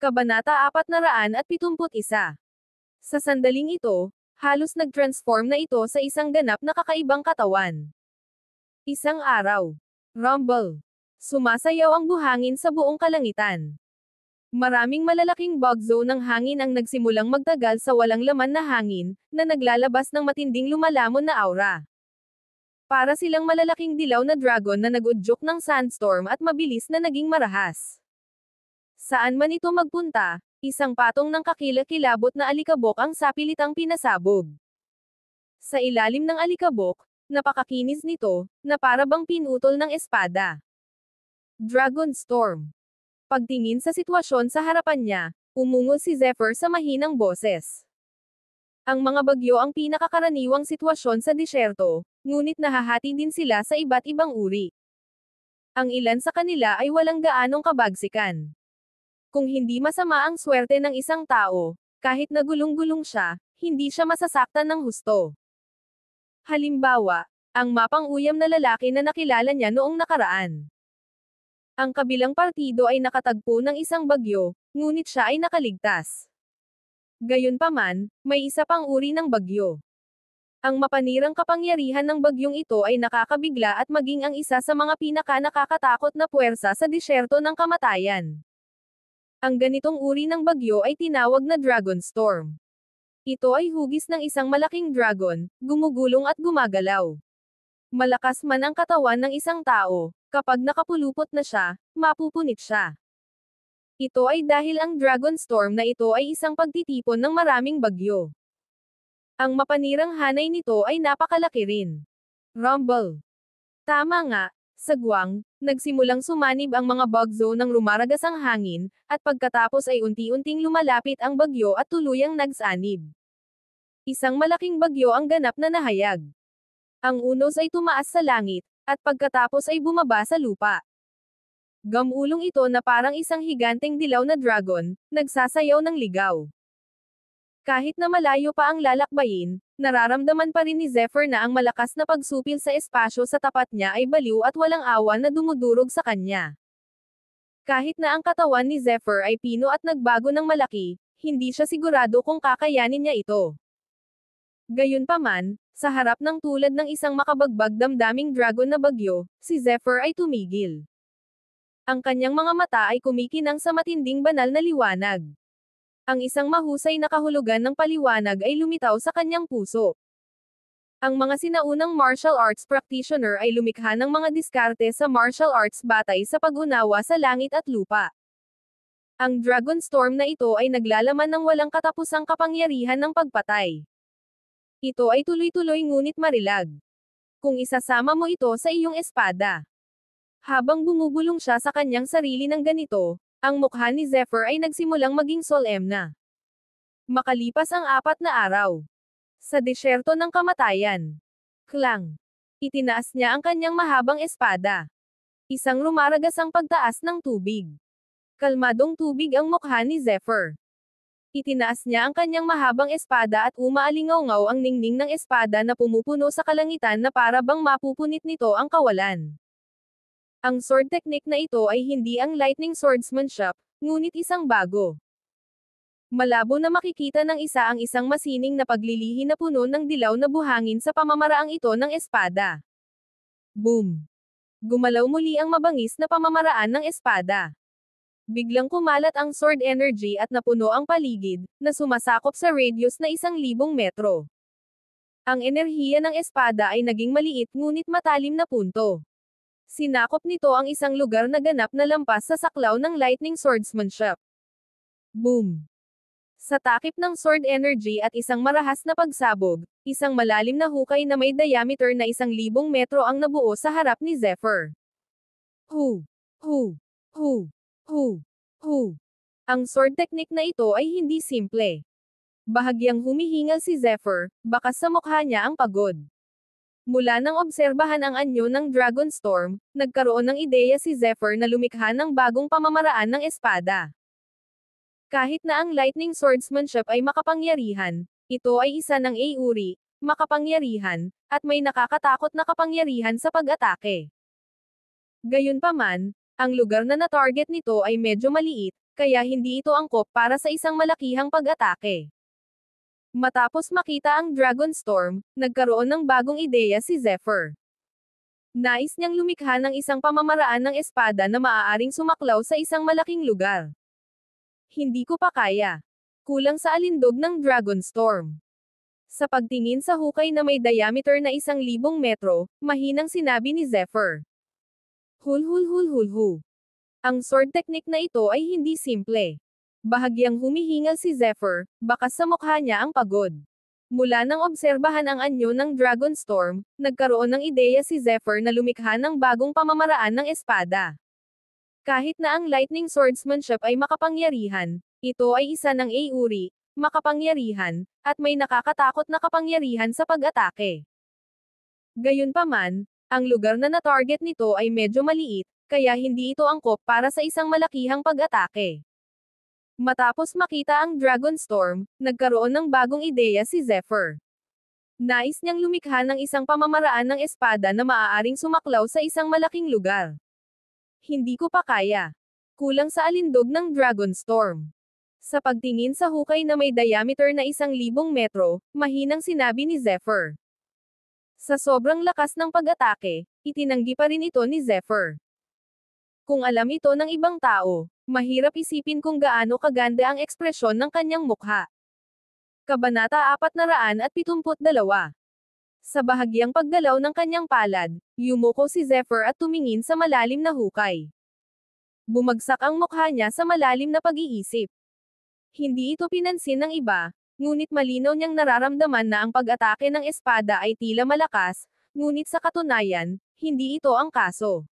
Kabanata 471. Sa sandaling ito, halos nag-transform na ito sa isang ganap na kakaibang katawan. Isang araw. Rumble. Sumasayaw ang buhangin sa buong kalangitan. Maraming malalaking bugzo ng hangin ang nagsimulang magtagal sa walang laman na hangin, na naglalabas ng matinding lumalamon na aura. Para silang malalaking dilaw na dragon na nag-udyok ng sandstorm at mabilis na naging marahas. Saan man ito magpunta, isang patong ng kakilakilabot na alikabok ang sapilitang pinasabog. Sa ilalim ng alikabok, napakakinis nito, na para bang pinutol ng espada. Dragon Storm. Pagtingin sa sitwasyon sa harapan niya, umungol si Zephyr sa mahinang boses. Ang mga bagyo ang pinakakaraniwang sitwasyon sa disyerto, ngunit nahahati din sila sa iba't ibang uri. Ang ilan sa kanila ay walang gaanong kabagsikan. Kung hindi masama ang swerte ng isang tao, kahit nagulong-gulong siya, hindi siya masasaktan ng husto. Halimbawa, ang mapang-uyam na lalaki na nakilala niya noong nakaraan. Ang kabilang partido ay nakatagpo ng isang bagyo, ngunit siya ay nakaligtas. Gayunpaman, may isa pang uri ng bagyo. Ang mapanirang kapangyarihan ng bagyong ito ay nakakabigla at maging ang isa sa mga pinaka-nakakatakot na puwersa sa disyerto ng kamatayan. Ang ganitong uri ng bagyo ay tinawag na Dragon Storm. Ito ay hugis ng isang malaking dragon, gumugulong at gumagalaw. Malakas man ang katawan ng isang tao, kapag nakapulupot na siya, mapupunit siya. Ito ay dahil ang Dragon Storm na ito ay isang pagtitipon ng maraming bagyo. Ang mapanirang hanay nito ay napakalaki rin. Rumble. Tama nga, sagwang, nagsimulang sumanib ang mga bugzo ng rumaragas ang hangin, at pagkatapos ay unti-unting lumalapit ang bagyo at tuluyang nagsanib. Isang malaking bagyo ang ganap na nahayag. Ang unos ay tumaas sa langit, at pagkatapos ay bumaba sa lupa. Gamulong ito na parang isang higanteng dilaw na dragon, nagsasayaw ng ligaw. Kahit na malayo pa ang lalakbayin, nararamdaman pa rin ni Zephyr na ang malakas na pagsupil sa espasyo sa tapat niya ay baliw at walang awa na dumudurog sa kanya. Kahit na ang katawan ni Zephyr ay pino at nagbago ng malaki, hindi siya sigurado kung kakayanin niya ito. Gayunpaman, sa harap ng tulad ng isang makabagbag damdaming dragon na bagyo, si Zephyr ay tumigil. Ang kanyang mga mata ay kumikinang sa matinding banal na liwanag. Ang isang mahusay na kahulugan ng paliwanag ay lumitaw sa kanyang puso. Ang mga sinaunang martial arts practitioner ay lumikha ng mga diskarte sa martial arts batay sa pag-unawa sa langit at lupa. Ang Dragon Storm na ito ay naglalaman ng walang katapusang kapangyarihan ng pagpatay. Ito ay tuloy-tuloy ngunit marilag. Kung isasama mo ito sa iyong espada. Habang bumubulong siya sa kanyang sarili ng ganito, ang mukha ni Zephyr ay nagsimulang maging solemn na. Makalipas ang 4 na araw. Sa disyerto ng kamatayan. Klang. Itinaas niya ang kanyang mahabang espada. Isang rumaragas ang pagtaas ng tubig. Kalmadong tubig ang mukha ni Zephyr. Itinaas niya ang kanyang mahabang espada at umaalingaw-ngaw ang ningning ng espada na pumupuno sa kalangitan na para bang mapupunit nito ang kawalan. Ang sword technique na ito ay hindi ang lightning swordsmanship, ngunit isang bago. Malabo na makikita ng isa ang isang masining na paglilihi na puno ng dilaw na buhangin sa pamamaraang ito ng espada. Boom! Gumalaw muli ang mabangis na pamamaraan ng espada. Biglang kumalat ang sword energy at napuno ang paligid, na sumasakop sa radius na 1,000 metro. Ang enerhiya ng espada ay naging maliit ngunit matalim na punto. Sinakop nito ang isang lugar na ganap na lampas sa saklaw ng lightning swordsmanship. Boom! Sa takip ng sword energy at isang marahas na pagsabog, isang malalim na hukay na may diameter na 1,000 metro ang nabuo sa harap ni Zephyr. Hu! Hu! Hu! Hu! Hu! Ang sword technique na ito ay hindi simple. Bahagyang humihingal si Zephyr, bakas sa mukha niya ang pagod. Mula nang obserbahan ang anyo ng Dragon Storm, nagkaroon ng ideya si Zephyr na lumikha ng bagong pamamaraan ng espada. Kahit na ang lightning swordsmanship ay makapangyarihan, ito ay isa ng A-uri, makapangyarihan, at may nakakatakot na kapangyarihan sa pag-atake. Gayunpaman, ang lugar na na-target nito ay medyo maliit, kaya hindi ito angkop para sa isang malakihang pag-atake. Matapos makita ang Dragon Storm, nagkaroon ng bagong ideya si Zephyr. Nais niyang lumikha ng isang pamamaraan ng espada na maaaring sumaklaw sa isang malaking lugar. Hindi ko pa kaya. Kulang sa alindog ng Dragon Storm. Sa pagtingin sa hukay na may diameter na 1,000 metro, mahinang sinabi ni Zephyr. Hul. Ang sword technique na ito ay hindi simple. Bahagyang humihingal si Zephyr, bakas sa mukha niya ang pagod. Mula nang obserbahan ang anyo ng Dragon Storm, nagkaroon ng ideya si Zephyr na lumikha ng bagong pamamaraan ng espada. Kahit na ang lightning swordsmanship ay makapangyarihan, ito ay isa ng A-uri, makapangyarihan, at may nakakatakot na kapangyarihan sa pag-atake. Gayunpaman, ang lugar na na-target nito ay medyo maliit, kaya hindi ito angkop para sa isang malakihang pag-atake. Matapos makita ang Dragon Storm, nagkaroon ng bagong ideya si Zephyr. Nais niyang lumikha ng isang pamamaraan ng espada na maaaring sumaklaw sa isang malaking lugar. Hindi ko pa kaya. Kulang sa alindog ng Dragon Storm. Sa pagtingin sa hukay na may diameter na 1,000 metro, mahinang sinabi ni Zephyr. Sa sobrang lakas ng pag-atake, itinanggi pa rin ito ni Zephyr. Kung alam ito ng ibang tao, mahirap isipin kung gaano kaganda ang ekspresyon ng kanyang mukha. Kabanata 472. Sa bahagyang paggalaw ng kanyang palad, yumuko si Zephyr at tumingin sa malalim na hukay. Bumagsak ang mukha niya sa malalim na pag-iisip. Hindi ito pinansin ng iba, ngunit malinaw niyang nararamdaman na ang pag-atake ng espada ay tila malakas, ngunit sa katunayan, hindi ito ang kaso.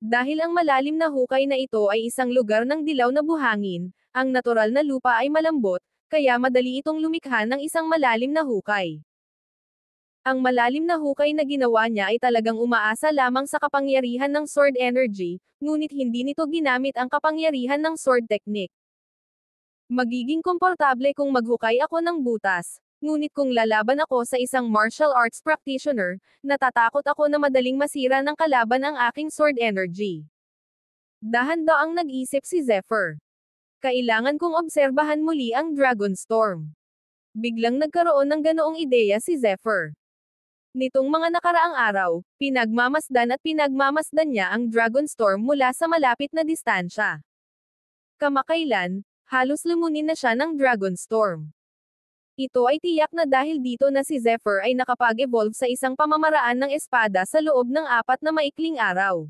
Dahil ang malalim na hukay na ito ay isang lugar ng dilaw na buhangin, ang natural na lupa ay malambot, kaya madali itong lumikha ng isang malalim na hukay. Ang malalim na hukay na ginawa niya ay talagang umaasa lamang sa kapangyarihan ng sword energy, ngunit hindi nito ginamit ang kapangyarihan ng sword technique. Magiging komportable kung maghukay ako ng butas, ngunit kung lalaban ako sa isang martial arts practitioner, natatakot ako na madaling masira ng kalaban ang aking sword energy. Dahan-daang nag-isip si Zephyr. Kailangan kong obserbahan muli ang Dragon Storm. Biglang nagkaroon ng ganoong ideya si Zephyr. Nitong mga nakaraang araw, pinagmamasdan niya ang Dragon Storm mula sa malapit na distansya. Kamakailan, halos lumunin na siya ng Dragon Storm. Ito ay tiyak na dahil dito na si Zephyr ay nakapag-evolve sa isang pamamaraan ng espada sa loob ng 4 na maikling araw.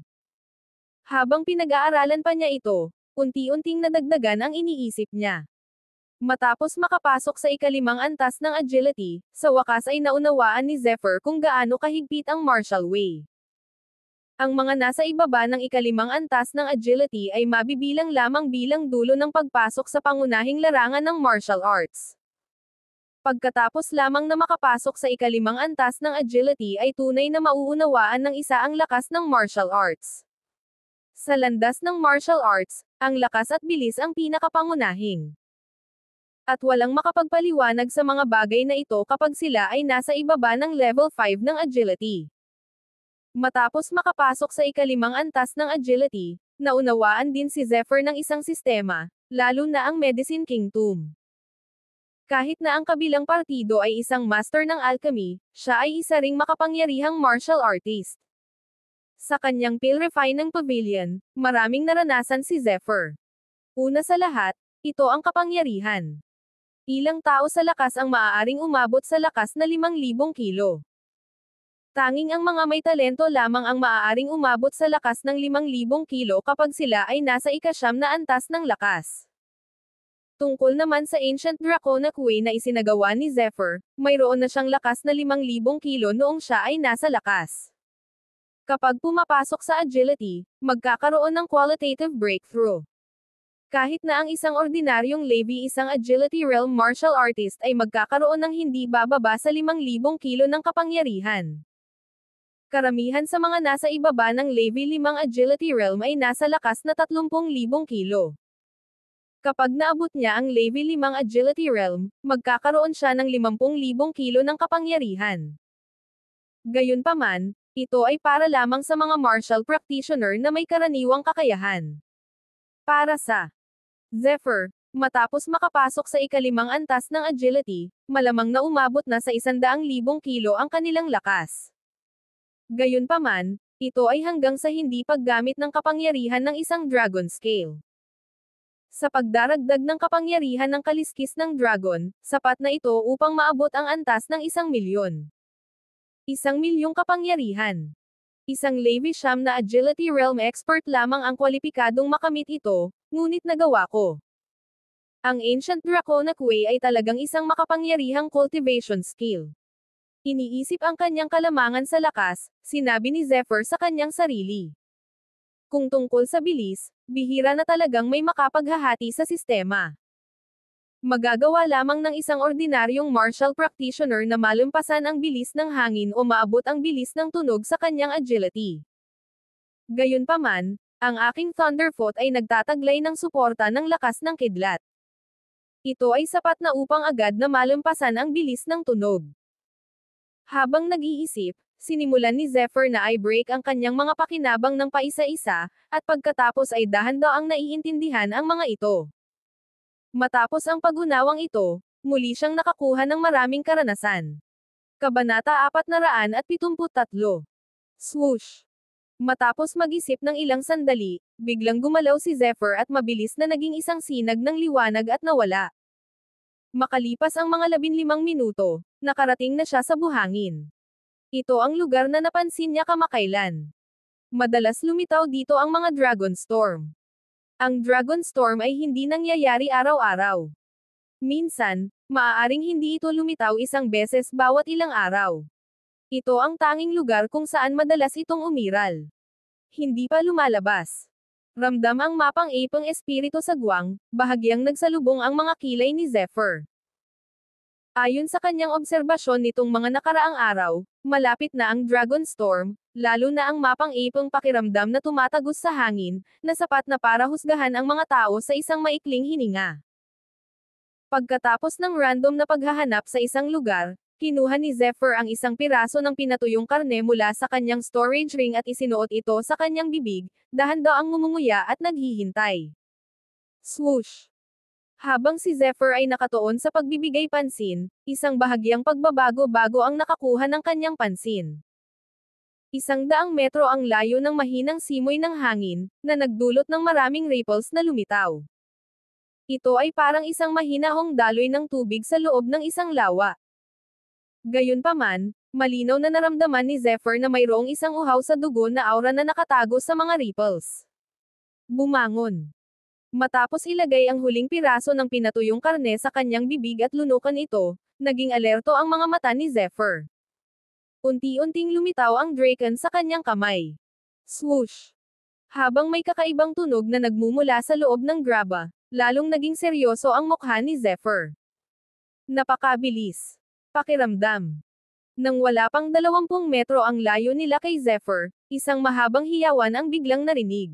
Habang pinag-aaralan pa niya ito, unti-unting nadagdagan ang iniisip niya. Matapos makapasok sa ika-5 antas ng agility, sa wakas ay naunawaan ni Zephyr kung gaano kahigpit ang martial way. Ang mga nasa ibaba ng ika-5 antas ng agility ay mabibilang lamang bilang dulo ng pagpasok sa pangunahing larangan ng martial arts. Pagkatapos lamang na makapasok sa ika-5 antas ng agility ay tunay na mauunawaan ng isa ang lakas ng martial arts. Sa landas ng martial arts, ang lakas at bilis ang pinakapangunahing. At walang makapagpaliwanag sa mga bagay na ito kapag sila ay nasa ibaba ng level 5 ng agility. Matapos makapasok sa ika-5 antas ng agility, naunawaan din si Zephyr ng isang sistema, lalo na ang Medicine Kingdom. Kahit na ang kabilang partido ay isang master ng alchemy, siya ay isa ring makapangyarihang martial artist. Sa kanyang Pilrefine ng Pavilion, maraming naranasan si Zephyr. Una sa lahat, ito ang kapangyarihan. Ilang tao sa lakas ang maaaring umabot sa lakas na 5,000 kilo. Tanging ang mga may talento lamang ang maaaring umabot sa lakas ng 5,000 kilo kapag sila ay nasa ika-9 na antas ng lakas. Tungkol naman sa Ancient Draconic Way na isinagawa ni Zephyr, mayroon na siyang lakas na 5,000 kilo noong siya ay nasa lakas. Kapag pumapasok sa agility, magkakaroon ng qualitative breakthrough. Kahit na ang isang ordinaryong Levi isang agility realm martial artist ay magkakaroon ng hindi bababa sa 5,000 kilo ng kapangyarihan. Karamihan sa mga nasa ibaba ng Levi 5 agility realm ay nasa lakas na 30,000 kilo. Kapag naabot niya ang level 5 agility realm, magkakaroon siya ng 50,000 kilo ng kapangyarihan. Gayunpaman, ito ay para lamang sa mga martial practitioner na may karaniwang kakayahan. Para sa Zephyr, matapos makapasok sa ikalimang antas ng agility, malamang na umabot na sa 100,000 kilo ang kanilang lakas. Gayunpaman, ito ay hanggang sa hindi paggamit ng kapangyarihan ng isang dragon scale. Sa pagdaragdag ng kapangyarihan ng kaliskis ng dragon, sapat na ito upang maabot ang antas ng 1,000,000. 1,000,000 kapangyarihan. Isang level 9 na agility realm expert lamang ang kwalipikadong makamit ito, ngunit nagawa ko. Ang Ancient Draconic Way ay talagang isang makapangyarihang cultivation skill. Iniisip ang kanyang kalamangan sa lakas, sinabi ni Zephyr sa kanyang sarili. Kung tungkol sa bilis, bihira na talagang may makapaghahati sa sistema. Magagawa lamang ng isang ordinaryong martial practitioner na malampasan ang bilis ng hangin o maabot ang bilis ng tunog sa kanyang agility. Gayunpaman, ang aking Thunderfoot ay nagtataglay ng suporta ng lakas ng kidlat. Ito ay sapat na upang agad na malampasan ang bilis ng tunog. Habang nag-iisip, sinimulan ni Zephyr na i-break ang kanyang mga pakinabang ng paisa-isa, at pagkatapos ay dahan-daang naiintindihan ang mga ito. Matapos ang pag-unawang ito, muli siyang nakakuha ng maraming karanasan. Kabanata 473. Swoosh! Matapos mag-isip ng ilang sandali, biglang gumalaw si Zephyr at mabilis na naging isang sinag ng liwanag at nawala. Makalipas ang mga 15 minuto, nakarating na siya sa buhangin. Ito ang lugar na napansin niya kamakailan. Madalas lumitaw dito ang mga Dragon Storm. Ang Dragon Storm ay hindi nangyayari araw-araw. Minsan, maaaring hindi ito lumitaw isang beses bawat ilang araw. Ito ang tanging lugar kung saan madalas itong umiral. Hindi pa lumalabas. Ramdam ang mapang ipang espiritu sa guwang, bahagyang nagsalubong ang mga kilay ni Zephyr. Ayon sa kanyang obserbasyon nitong mga nakaraang araw, malapit na ang Dragon Storm, lalo na ang mapang ipang pakiramdam na tumatagos sa hangin, na sapat na para husgahan ang mga tao sa isang maikling hininga. Pagkatapos ng random na paghahanap sa isang lugar, kinuha ni Zephyr ang isang piraso ng pinatuyong karne mula sa kanyang storage ring at isinuot ito sa kanyang bibig, dahan-daang ngumunguya at naghihintay. Swoosh! Habang si Zephyr ay nakatuon sa pagbibigay pansin, isang bahagyang pagbabago-bago ang nakakuha ng kanyang pansin. 100 metro ang layo ng mahinang simoy ng hangin, na nagdulot ng maraming ripples na lumitaw. Ito ay parang isang mahinahong daloy ng tubig sa loob ng isang lawa. Gayunpaman, malinaw na naramdaman ni Zephyr na mayroong isang uhaw sa dugo na aura na nakatago sa mga ripples. Bumangon. Matapos ilagay ang huling piraso ng pinatuyong karne sa kanyang bibig at lunukan ito, naging alerto ang mga mata ni Zephyr. Unti-unting lumitaw ang Draken sa kanyang kamay. Swoosh! Habang may kakaibang tunog na nagmumula sa loob ng graba, lalong naging seryoso ang mukha ni Zephyr. Napakabilis. Pakiramdam. Nang wala pang 20 metro ang layo nila kay Zephyr, isang mahabang hiyawan ang biglang narinig.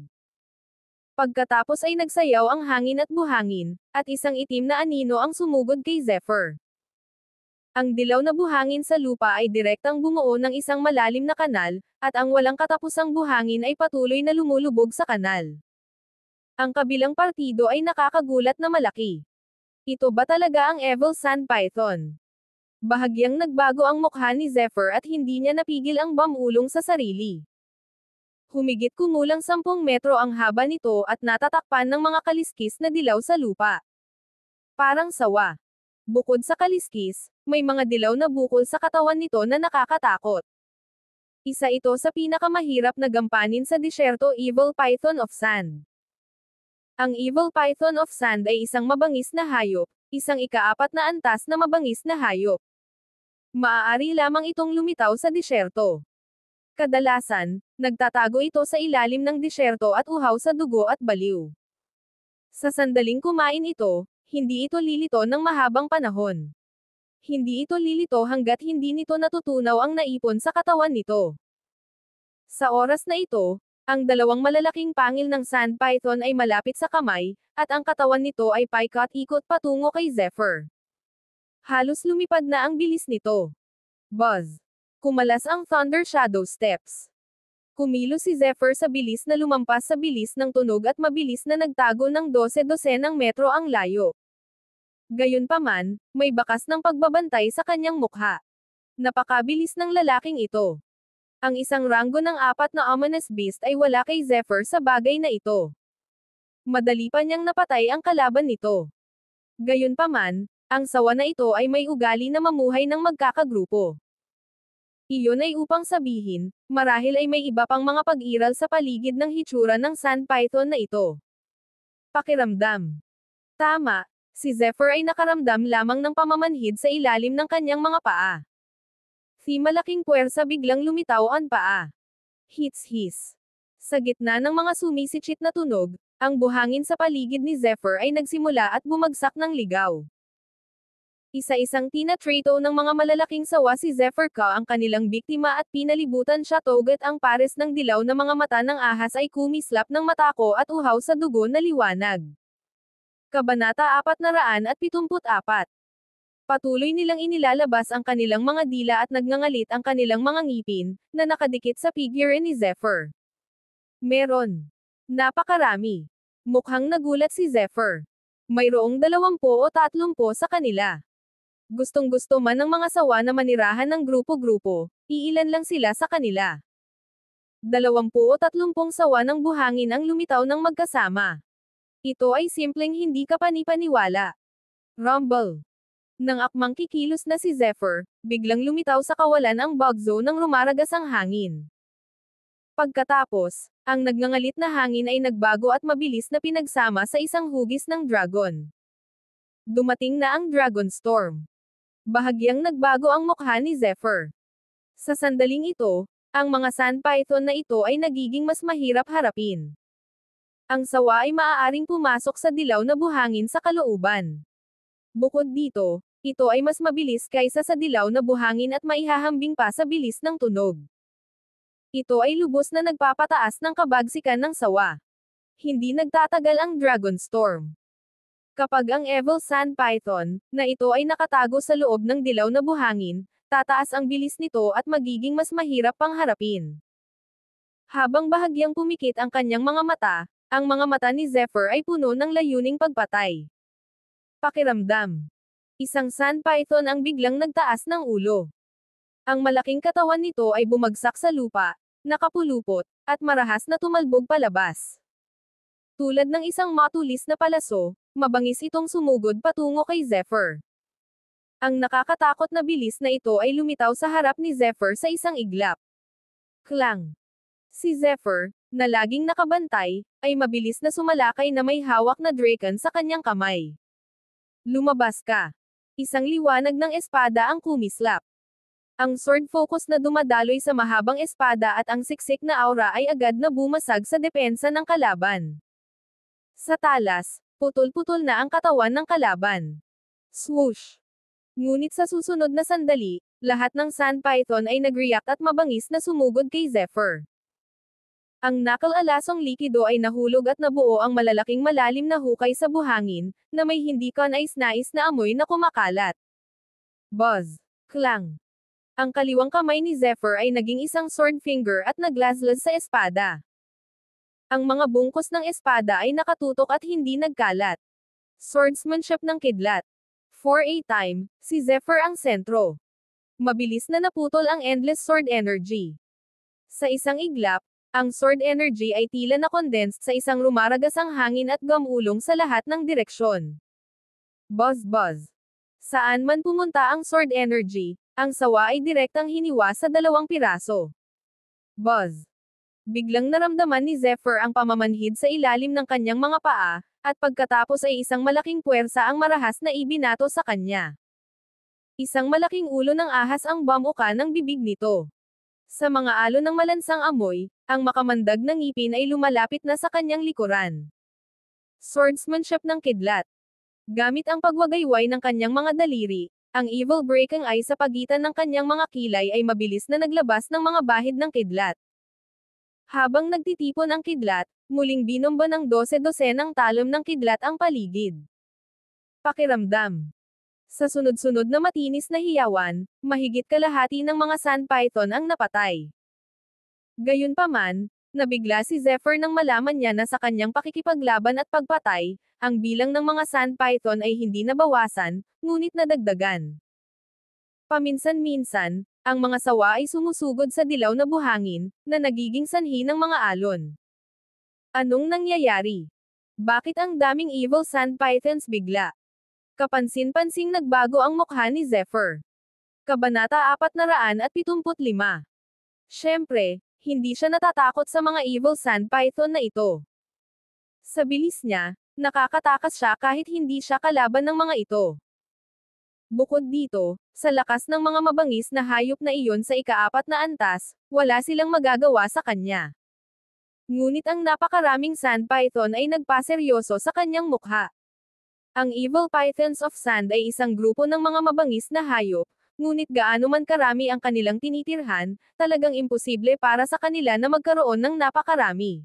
Pagkatapos ay nagsayaw ang hangin at buhangin, at isang itim na anino ang sumugod kay Zephyr. Ang dilaw na buhangin sa lupa ay direktang bumuo ng isang malalim na kanal, at ang walang katapusang buhangin ay patuloy na lumulubog sa kanal. Ang kabilang partido ay nakakagulat na malaki. Ito ba talaga ang Evil Sand Python? Bahagyang nagbago ang mukha ni Zephyr at hindi niya napigil ang bamulong sa sarili. Humigit kumulang 10 metro ang haba nito at natatakpan ng mga kaliskis na dilaw sa lupa. Parang sawa. Bukod sa kaliskis, may mga dilaw na bukol sa katawan nito na nakakatakot. Isa ito sa pinakamahirap na gampanin sa disyerto, Evil Python of Sand. Ang Evil Python of Sand ay isang mabangis na hayop, isang ika-4 na antas na mabangis na hayop. Maaari lamang itong lumitaw sa disyerto. Kadalasan, nagtatago ito sa ilalim ng disyerto at uhaw sa dugo at baliw. Sa sandaling kumain ito, hindi ito lilito ng mahabang panahon. Hindi ito lilito hanggat hindi nito natutunaw ang naipon sa katawan nito. Sa oras na ito, ang dalawang malalaking pangil ng sand python ay malapit sa kamay, at ang katawan nito ay paikot-ikot patungo kay Zephyr. Halos lumipad na ang bilis nito. Buzz! Kumalas ang Thunder Shadow Steps. Kumilos si Zephyr sa bilis na lumampas sa bilis ng tunog at mabilis na nagtago ng 12-dosenang metro ang layo. Gayunpaman, may bakas ng pagbabantay sa kanyang mukha. Napakabilis ng lalaking ito. Ang isang ranggo ng 4 na ominous beast ay wala kay Zephyr sa bagay na ito. Madali pa niyang napatay ang kalaban nito. Gayunpaman, ang sawa na ito ay may ugali na mamuhay ng magkakagrupo. Iyon ay upang sabihin, marahil ay may iba pang mga pag-iral sa paligid ng hitsura ng sand python na ito. Pakiramdam. Tama, si Zephyr ay nakaramdam lamang ng pamamanhid sa ilalim ng kanyang mga paa. Si malaking puwersa biglang lumitaw ang paa. Hits. Sa gitna ng mga sumisitsit na tunog, ang buhangin sa paligid ni Zephyr ay nagsimula at bumagsak ng ligaw. Isa-isang tinatrato ng mga malalaking sawa si Zephyr ka ang kanilang biktima at pinalibutan siya togat ang pares ng dilaw na mga mata ng ahas ay kumislap ng matako at uhaw sa dugo na liwanag. Kabanata 474. Patuloy nilang inilalabas ang kanilang mga dila at nagngangalit ang kanilang mga ngipin, na nakadikit sa figure ni Zephyr. Meron. Napakarami. Mukhang nagulat si Zephyr. Mayroong 20 o 30 sa kanila. Gustong-gusto man ng mga sawa na manirahan ng grupo-grupo, iilan lang sila sa kanila. 20 o 30 sawa ng buhangin ang lumitaw ng magkasama. Ito ay simpleng hindi kapani-paniwala. Rumble. Nang akmang kikilos na si Zephyr, biglang lumitaw sa kawalan ang bug zone ng rumaragas ang hangin. Pagkatapos, ang nagngangalit na hangin ay nagbago at mabilis na pinagsama sa isang hugis ng dragon. Dumating na ang Dragon Storm. Bahagyang nagbago ang mukha ni Zephyr. Sa sandaling ito, ang mga sand python na ito ay nagiging mas mahirap harapin. Ang sawa ay maaaring pumasok sa dilaw na buhangin sa kalooban. Bukod dito, ito ay mas mabilis kaysa sa dilaw na buhangin at maihahambing pa sa bilis ng tunog. Ito ay lubos na nagpapataas ng kabagsikan ng sawa. Hindi nagtatagal ang Dragon Storm. Kapag ang Evil Sand Python, na ito ay nakatago sa loob ng dilaw na buhangin, tataas ang bilis nito at magiging mas mahirap pang harapin. Habang bahagyang pumikit ang kanyang mga mata, ang mga mata ni Zephyr ay puno ng layuning pagpatay. Pakiramdam. Isang sand python ang biglang nagtaas ng ulo. Ang malaking katawan nito ay bumagsak sa lupa, nakapulupot, at marahas na tumalbog palabas. Tulad ng isang matulis na palaso, mabangis itong sumugod patungo kay Zephyr. Ang nakakatakot na bilis na ito ay lumitaw sa harap ni Zephyr sa isang iglap. Klang! Si Zephyr, na laging nakabantay, ay mabilis na sumalakay na may hawak na draken sa kanyang kamay. Lumabas ka! Isang liwanag ng espada ang kumislap. Ang sword focus na dumadaloy sa mahabang espada at ang siksik na aura ay agad na bumasag sa depensa ng kalaban. Sa talas, putol-putol na ang katawan ng kalaban. Swoosh! Ngunit sa susunod na sandali, lahat ng sand python ay nag-react at mabangis na sumugod kay Zephyr. Ang nakal-alasong likido ay nahulog at nabuo ang malalaking malalim na hukay sa buhangin, na may hindi kanais-nais na amoy na kumakalat. Buzz! Klang! Ang kaliwang kamay ni Zephyr ay naging isang sword finger at naglaslas sa espada. Ang mga bungkos ng espada ay nakatutok at hindi nagkalat. Swordsmanship ng kidlat. For a time, si Zephyr ang sentro. Mabilis na naputol ang endless sword energy. Sa isang iglap, ang sword energy ay tila na condensed sa isang rumaragasang hangin at gumulong sa lahat ng direksyon. Buzz. Saan man pumunta ang sword energy, ang sawa ay direktang hiniwa sa 2 piraso. Buzz. Biglang naramdaman ni Zephyr ang pamamanhid sa ilalim ng kanyang mga paa, at pagkatapos ay isang malaking puwersa ang marahas na ibinato sa kanya. Isang malaking ulo ng ahas ang bumuka ng bibig nito. Sa mga alon ng malansang amoy, ang makamandag na ngipin ay lumalapit na sa kanyang likuran. Swordsmanship ng kidlat. Gamit ang pagwagayway ng kanyang mga daliri, ang evil breaking eye sa pagitan ng kanyang mga kilay ay mabilis na naglabas ng mga bahid ng kidlat. Habang nagtitipon ang kidlat, muling binomba ng 12-dosenang talom ng kidlat ang paligid. Pakiramdam. Sa sunod-sunod na matinis na hiyawan, mahigit kalahati ng mga sand python ang napatay. Gayunpaman, nabigla si Zephyr nang malaman niya na sa kanyang pakikipaglaban at pagpatay, ang bilang ng mga sand python ay hindi nabawasan, ngunit nadagdagan. Paminsan-minsan, ang mga sawa ay sumusugod sa dilaw na buhangin, na nagiging sanhi ng mga alon. Anong nangyayari? Bakit ang daming evil sand pythons bigla? Kapansin-pansing nagbago ang mukha ni Zephyr. Kabanata 475. Siyempre, hindi siya natatakot sa mga evil sand python na ito. Sa bilis niya, nakakatakas siya kahit hindi siya kalaban ng mga ito. Bukod dito, sa lakas ng mga mabangis na hayop na iyon sa ika-4 na antas, wala silang magagawa sa kanya. Ngunit ang napakaraming sand python ay nagpaseryoso sa kanyang mukha. Ang evil pythons of sand ay isang grupo ng mga mabangis na hayop, ngunit gaano man karami ang kanilang tinitirhan, talagang imposible para sa kanila na magkaroon ng napakarami.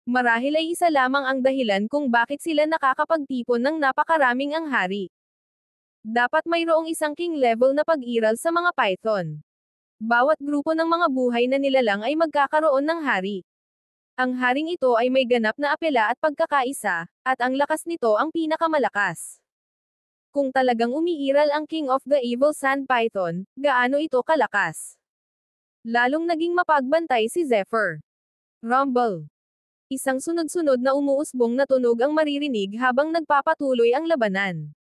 Marahil ay isa lamang ang dahilan kung bakit sila nakakapagtipon ng napakaraming anghari. Dapat mayroong isang king level na pag-iral sa mga python. Bawat grupo ng mga buhay na nilalang ay magkakaroon ng hari. Ang haring ito ay may ganap na apela at pagkakaisa, at ang lakas nito ang pinakamalakas. Kung talagang umiiral ang King of the Evil Sand Python, gaano ito kalakas? Lalong naging mapagbantay si Zephyr. Rumble. Isang sunod-sunod na umuusbong na tunog ang maririnig habang nagpapatuloy ang labanan.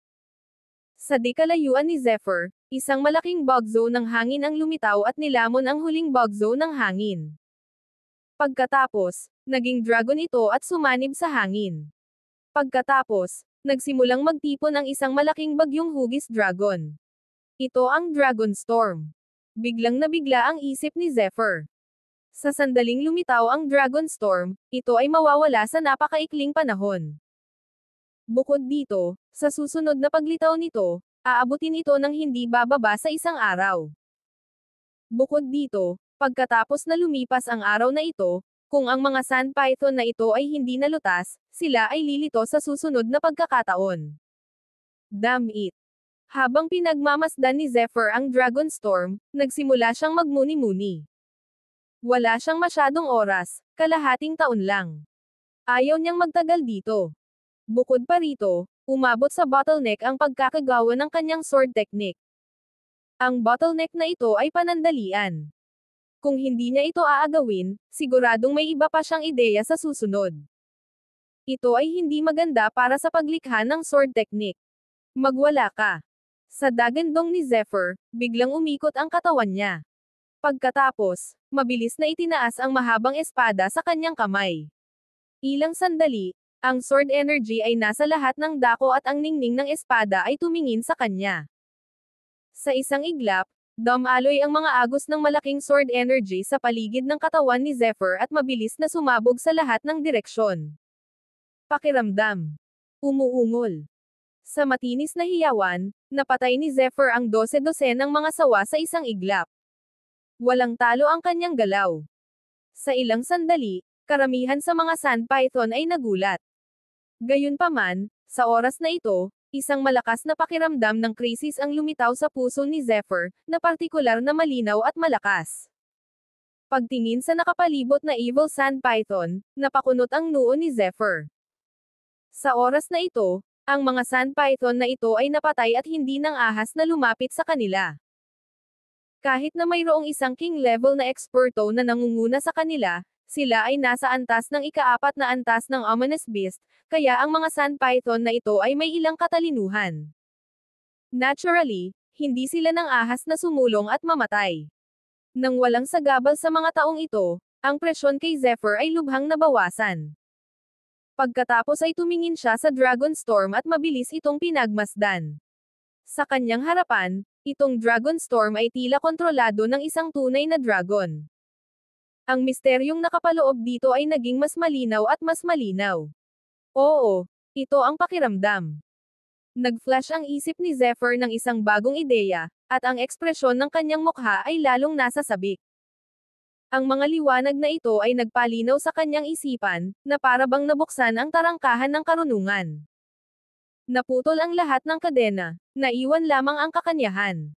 Sa di kalayuan ni Zephyr, isang malaking bugzo ng hangin ang lumitaw at nilamon ang huling bugzo ng hangin. Pagkatapos, naging dragon ito at sumanib sa hangin. Pagkatapos, nagsimulang magtipon ang isang malaking bagyong hugis dragon. Ito ang Dragon Storm. Biglang nabigla ang isip ni Zephyr. Sa sandaling lumitaw ang Dragon Storm, ito ay mawawala sa napakaikling panahon. Bukod dito, sa susunod na paglitaw nito, aabutin ito ng hindi bababa sa isang araw. Bukod dito, pagkatapos na lumipas ang araw na ito, kung ang mga sand python na ito ay hindi nalutas, sila ay lilito sa susunod na pagkakataon. Damn it! Habang pinagmamasdan ni Zephyr ang Dragon Storm, nagsimula siyang magmuni-muni. Wala siyang masyadong oras, kalahating taon lang. Ayaw niyang magtagal dito. Bukod pa rito, umabot sa bottleneck ang pagkakagawa ng kanyang sword technique. Ang bottleneck na ito ay panandalian. Kung hindi niya ito aagawin, siguradong may iba pa siyang ideya sa susunod. Ito ay hindi maganda para sa paglikha ng sword technique. Magwala ka. Sa dagandong ni Zephyr, biglang umikot ang katawan niya. Pagkatapos, mabilis na itinaas ang mahabang espada sa kanyang kamay. Ilang sandali, ang sword energy ay nasa lahat ng dako at ang ningning ng espada ay tumingin sa kanya. Sa isang iglap, dumaloy ang mga agos ng malaking sword energy sa paligid ng katawan ni Zephyr at mabilis na sumabog sa lahat ng direksyon. Pakiramdam. Umuungol. Sa matinis na hiyawan, napatay ni Zephyr ang 12-dosenang mga sawa sa isang iglap. Walang talo ang kanyang galaw. Sa ilang sandali, karamihan sa mga sand python ay nagulat. Gayunpaman, sa oras na ito, isang malakas na pakiramdam ng krisis ang lumitaw sa puso ni Zephyr, na partikular na malinaw at malakas. Pagtingin sa nakapalibot na evil sand python, napakunot ang noo ni Zephyr. Sa oras na ito, ang mga sand python na ito ay napatay at hindi nang ahas na lumapit sa kanila. Kahit na mayroong isang king level na eksperto na nangunguna sa kanila, sila ay nasa antas ng ika-4 na antas ng Ominous Beast, kaya ang mga sand python na ito ay may ilang katalinuhan. Naturally, hindi sila nang ahas na sumulong at mamatay. Nang walang sagabal sa mga taong ito, ang presyon kay Zephyr ay lubhang nabawasan. Pagkatapos ay tumingin siya sa Dragon Storm at mabilis itong pinagmasdan. Sa kanyang harapan, itong Dragon Storm ay tila kontrolado ng isang tunay na dragon. Ang misteryong nakapaloob dito ay naging mas malinaw at mas malinaw. Oo, ito ang pakiramdam. Nag-flash ang isip ni Zephyr ng isang bagong ideya, at ang ekspresyon ng kanyang mukha ay lalong nasasabik. Ang mga liwanag na ito ay nagpalinaw sa kanyang isipan, na para bang nabuksan ang tarangkahan ng karunungan. Naputol ang lahat ng kadena, naiwan lamang ang kakanyahan.